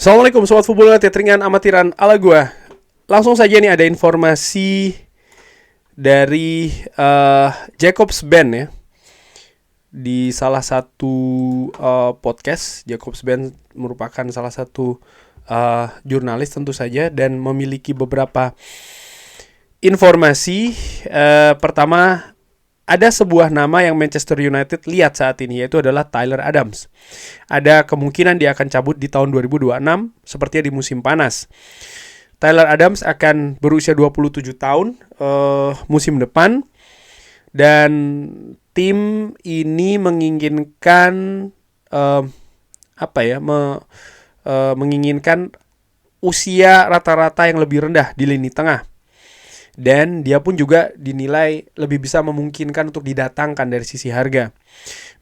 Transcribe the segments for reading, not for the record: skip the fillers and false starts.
Assalamualaikum Sobat Football Tetringan amatiran ala gua. Langsung saja nih ada informasi dari Jacobs Band ya. Di salah satu podcast, Jacobs Band merupakan salah satu jurnalis tentu saja dan memiliki beberapa informasi. Pertama, ada sebuah nama yang Manchester United lihat saat ini, yaitu adalah Tyler Adams. Ada kemungkinan dia akan cabut di tahun 2026, sepertinya di musim panas. Tyler Adams akan berusia 27 tahun musim depan. Dan tim ini menginginkan menginginkan usia rata-rata yang lebih rendah di lini tengah. Dan dia pun juga dinilai lebih bisa memungkinkan untuk didatangkan dari sisi harga.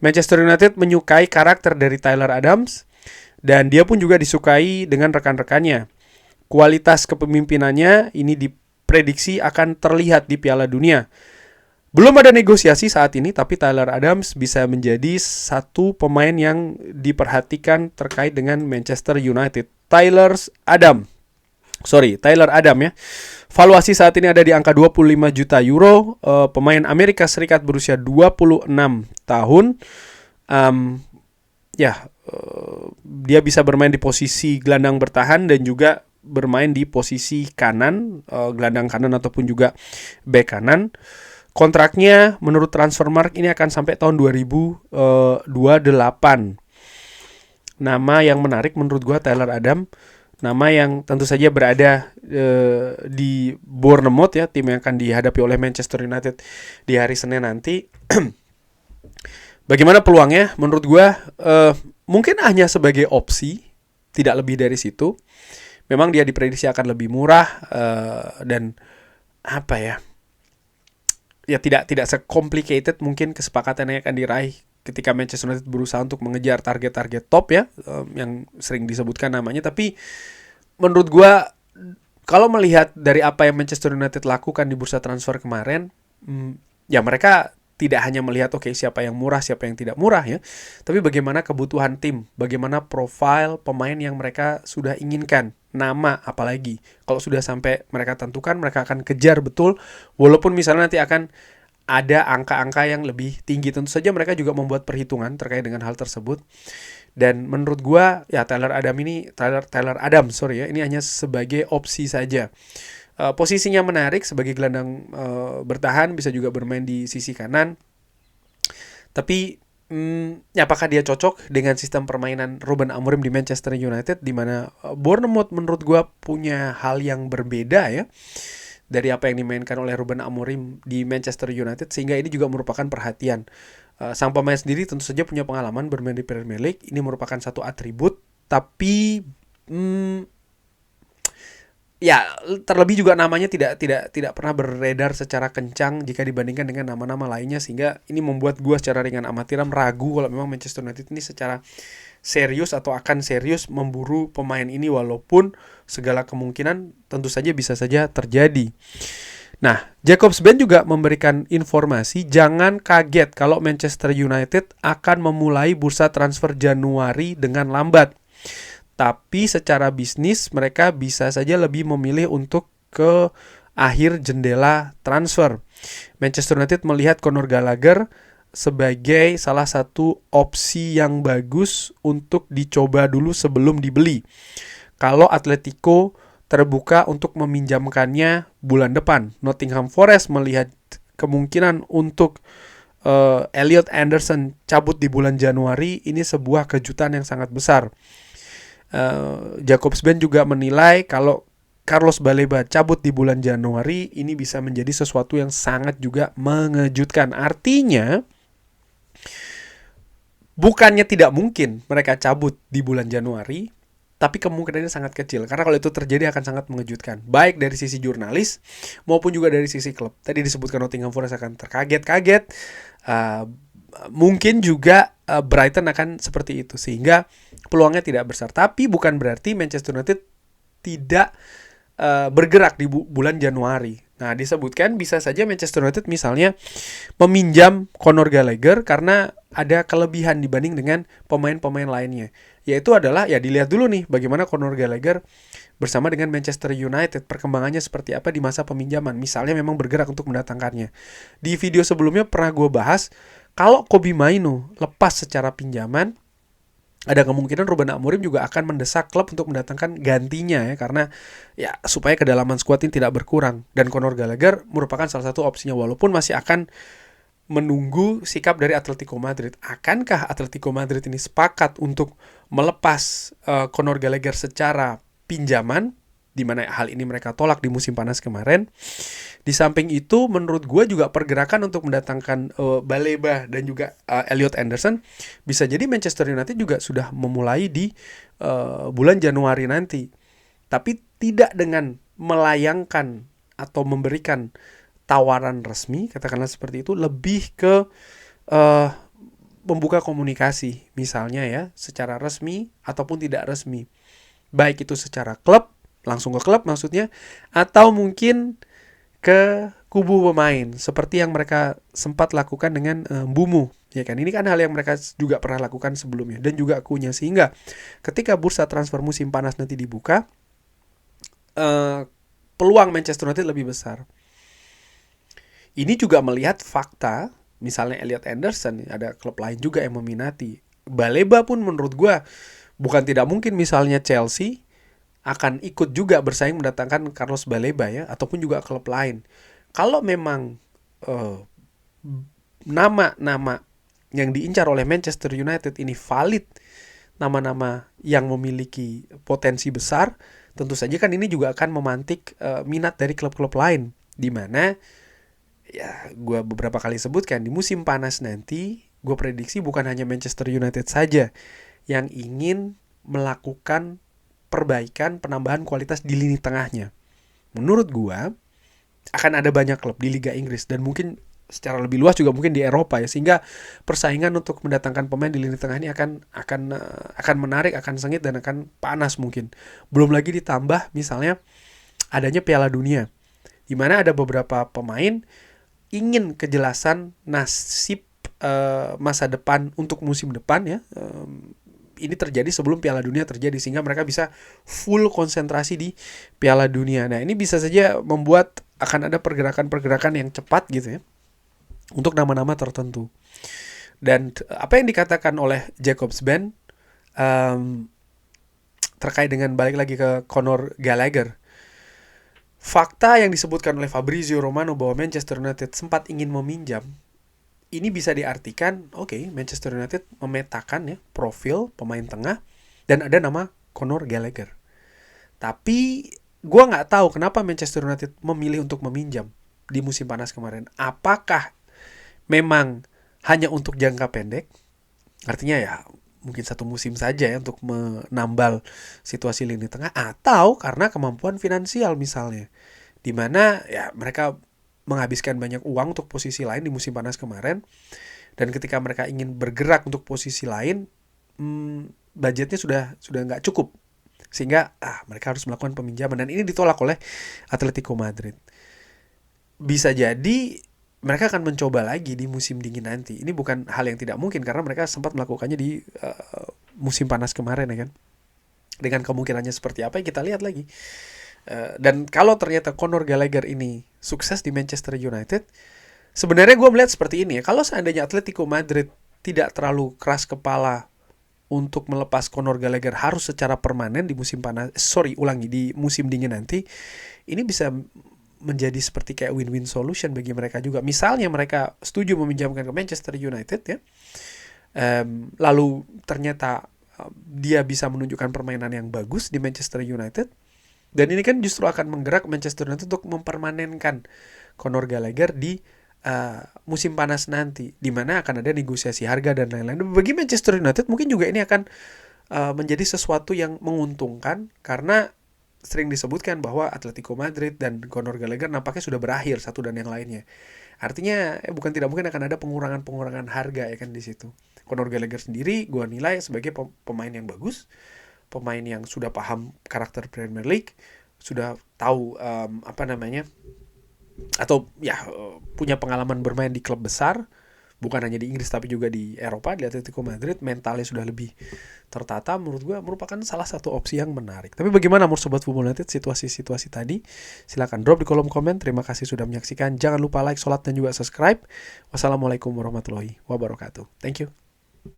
Manchester United menyukai karakter dari Tyler Adams, dan dia pun juga disukai dengan rekan-rekannya. Kualitas kepemimpinannya ini diprediksi akan terlihat di Piala Dunia. Belum ada negosiasi saat ini, tapi Tyler Adams bisa menjadi satu pemain yang diperhatikan terkait dengan Manchester United. Tyler Adam ya. Valuasi saat ini ada di angka 25 juta euro. Pemain Amerika Serikat berusia 26 tahun. Dia bisa bermain di posisi gelandang bertahan dan juga bermain di posisi kanan, gelandang kanan ataupun juga bek kanan. Kontraknya menurut Transfermarkt ini akan sampai tahun 2028. Nama yang menarik menurut gua Tyler Adam. Nama yang tentu saja berada di Bournemouth ya, tim yang akan dihadapi oleh Manchester United di hari Senin nanti. Bagaimana peluangnya? Menurut gue mungkin hanya sebagai opsi, tidak lebih dari situ. Memang dia diprediksi akan lebih murah dan tidak se-complicated mungkin kesepakatan yang akan diraih ketika Manchester United berusaha untuk mengejar target-target top ya, yang sering disebutkan namanya. Tapi menurut gue, kalau melihat dari apa yang Manchester United lakukan di bursa transfer kemarin, ya mereka tidak hanya melihat siapa yang murah, siapa yang tidak murah ya, tapi bagaimana kebutuhan tim, bagaimana profil pemain yang mereka sudah inginkan, nama apalagi. Kalau sudah sampai mereka tentukan, mereka akan kejar betul, walaupun misalnya nanti akan ada angka-angka yang lebih tinggi. Tentu saja mereka juga membuat perhitungan terkait dengan hal tersebut. Dan menurut gua ya Tyler Adams ini hanya sebagai opsi saja. Posisinya menarik sebagai gelandang bertahan, bisa juga bermain di sisi kanan. Tapi apakah dia cocok dengan sistem permainan Ruben Amorim di Manchester United, di mana Bournemouth menurut gua punya hal yang berbeda ya dari apa yang dimainkan oleh Ruben Amorim di Manchester United, sehingga ini juga merupakan perhatian. Sang pemain sendiri tentu saja punya pengalaman bermain di Premier League, ini merupakan satu atribut, tapi terlebih juga namanya tidak pernah beredar secara kencang jika dibandingkan dengan nama-nama lainnya, sehingga ini membuat gue secara ringan amatiran ragu kalau memang Manchester United ini secara serius atau akan serius memburu pemain ini, walaupun segala kemungkinan tentu saja bisa saja terjadi. Nah, Jacobs Band juga memberikan informasi, jangan kaget kalau Manchester United akan memulai bursa transfer Januari dengan lambat. Tapi secara bisnis mereka bisa saja lebih memilih untuk ke akhir jendela transfer. Manchester United melihat Conor Gallagher sebagai salah satu opsi yang bagus untuk dicoba dulu sebelum dibeli. Kalau Atletico terbuka untuk meminjamkannya bulan depan. Nottingham Forest melihat kemungkinan untuk Elliot Anderson cabut di bulan Januari, ini sebuah kejutan yang sangat besar. Jacobs Band juga menilai kalau Carlos Baleba cabut di bulan Januari, ini bisa menjadi sesuatu yang sangat juga mengejutkan. Artinya bukannya tidak mungkin mereka cabut di bulan Januari, tapi kemungkinannya sangat kecil. Karena kalau itu terjadi akan sangat mengejutkan, baik dari sisi jurnalis maupun juga dari sisi klub. Tadi disebutkan Nottingham Forest akan terkaget-kaget, mungkin juga Brighton akan seperti itu, sehingga peluangnya tidak besar. Tapi bukan berarti Manchester United tidak bergerak di bulan Januari. Nah, disebutkan bisa saja Manchester United misalnya meminjam Conor Gallagher karena ada kelebihan dibanding dengan pemain-pemain lainnya. yaitu adalah ya dilihat dulu nih bagaimana Conor Gallagher bersama dengan Manchester United, perkembangannya seperti apa di masa peminjaman. Misalnya memang bergerak untuk mendatangkannya. Di video sebelumnya pernah gue bahas, kalau Kobbie Mainoo lepas secara pinjaman, ada kemungkinan Ruben Amorim juga akan mendesak klub untuk mendatangkan gantinya ya, karena ya supaya kedalaman skuad ini tidak berkurang. Dan Conor Gallagher merupakan salah satu opsinya, walaupun masih akan menunggu sikap dari Atletico Madrid. Akankah Atletico Madrid ini sepakat untuk melepas Conor Gallagher secara pinjaman, di mana hal ini mereka tolak di musim panas kemarin. Di samping itu, menurut gue juga pergerakan untuk mendatangkan Baleba dan juga Elliot Anderson, bisa jadi Manchester United juga sudah memulai di bulan Januari nanti. Tapi tidak dengan melayangkan atau memberikan tawaran resmi, katakanlah seperti itu, lebih ke membuka komunikasi, misalnya ya, secara resmi ataupun tidak resmi. Baik itu secara klub, langsung ke klub maksudnya, atau mungkin ke kubu pemain, seperti yang mereka sempat lakukan dengan Mbumu, ya kan? Ini kan hal yang mereka juga pernah lakukan sebelumnya, dan juga Akunya, sehingga ketika bursa transfer musim panas nanti dibuka, peluang Manchester United lebih besar. Ini juga melihat fakta, misalnya Elliot Anderson, ada klub lain juga yang meminati. Baleba pun menurut gue, bukan tidak mungkin misalnya Chelsea akan ikut juga bersaing mendatangkan Carlos Baleba ya, ataupun juga klub lain. Kalau memang nama-nama yang diincar oleh Manchester United ini valid, nama-nama yang memiliki potensi besar, tentu saja kan ini juga akan memantik minat dari klub-klub lain, di mana ya gue beberapa kali sebutkan di musim panas nanti, gue prediksi bukan hanya Manchester United saja yang ingin melakukan perbaikan, penambahan kualitas di lini tengahnya. Menurut gue akan ada banyak klub di Liga Inggris dan mungkin secara lebih luas juga mungkin di Eropa ya, sehingga persaingan untuk mendatangkan pemain di lini tengah ini akan menarik, akan sengit, dan akan panas mungkin. Belum lagi ditambah misalnya adanya Piala Dunia, di mana ada beberapa pemain ingin kejelasan nasib masa depan untuk musim depan ya. Ini terjadi sebelum Piala Dunia terjadi, sehingga mereka bisa full konsentrasi di Piala Dunia. Nah, ini bisa saja membuat akan ada pergerakan-pergerakan yang cepat gitu ya untuk nama-nama tertentu. Dan apa yang dikatakan oleh Jacobs-Ben terkait dengan balik lagi ke Conor Gallagher, fakta yang disebutkan oleh Fabrizio Romano bahwa Manchester United sempat ingin meminjam, ini bisa diartikan, Manchester United memetakan ya profil pemain tengah dan ada nama Conor Gallagher. Tapi gue nggak tahu kenapa Manchester United memilih untuk meminjam di musim panas kemarin. Apakah memang hanya untuk jangka pendek? Artinya ya mungkin satu musim saja ya untuk menambal situasi lini tengah, atau karena kemampuan finansial misalnya, di mana ya mereka menghabiskan banyak uang untuk posisi lain di musim panas kemarin, dan ketika mereka ingin bergerak untuk posisi lain, budgetnya sudah nggak cukup, sehingga mereka harus melakukan peminjaman, dan ini ditolak oleh Atletico Madrid. Bisa jadi mereka akan mencoba lagi di musim dingin nanti. Ini bukan hal yang tidak mungkin, karena mereka sempat melakukannya di musim panas kemarin ya kan. Dengan kemungkinannya seperti apa kita lihat lagi. Dan kalau ternyata Conor Gallagher ini sukses di Manchester United, sebenarnya gue melihat seperti ini ya. Kalau seandainya Atletico Madrid tidak terlalu keras kepala untuk melepas Conor Gallagher harus secara permanen di di musim dingin nanti, ini bisa menjadi seperti kayak win-win solution bagi mereka juga. Misalnya mereka setuju meminjamkan ke Manchester United ya, lalu ternyata dia bisa menunjukkan permainan yang bagus di Manchester United, dan ini kan justru akan menggerak Manchester United untuk mempermanenkan Conor Gallagher di musim panas nanti, di mana akan ada negosiasi harga dan lain-lain. Bagi Manchester United mungkin juga ini akan menjadi sesuatu yang menguntungkan, karena sering disebutkan bahwa Atletico Madrid dan Conor Gallagher nampaknya sudah berakhir satu dan yang lainnya. Artinya bukan tidak mungkin akan ada pengurangan harga ya kan di situ. Conor Gallagher sendiri gue nilai sebagai pemain yang bagus, pemain yang sudah paham karakter Premier League, sudah tahu atau ya punya pengalaman bermain di klub besar, bukan hanya di Inggris tapi juga di Eropa, di Atletico Madrid mentalnya sudah lebih tertata, menurut gue merupakan salah satu opsi yang menarik. Tapi bagaimana menurut Sobat Football United situasi-situasi tadi? Silahkan drop di kolom komen. Terima kasih sudah menyaksikan. Jangan lupa like, sholat, dan juga subscribe. Wassalamualaikum warahmatullahi wabarakatuh. Thank you.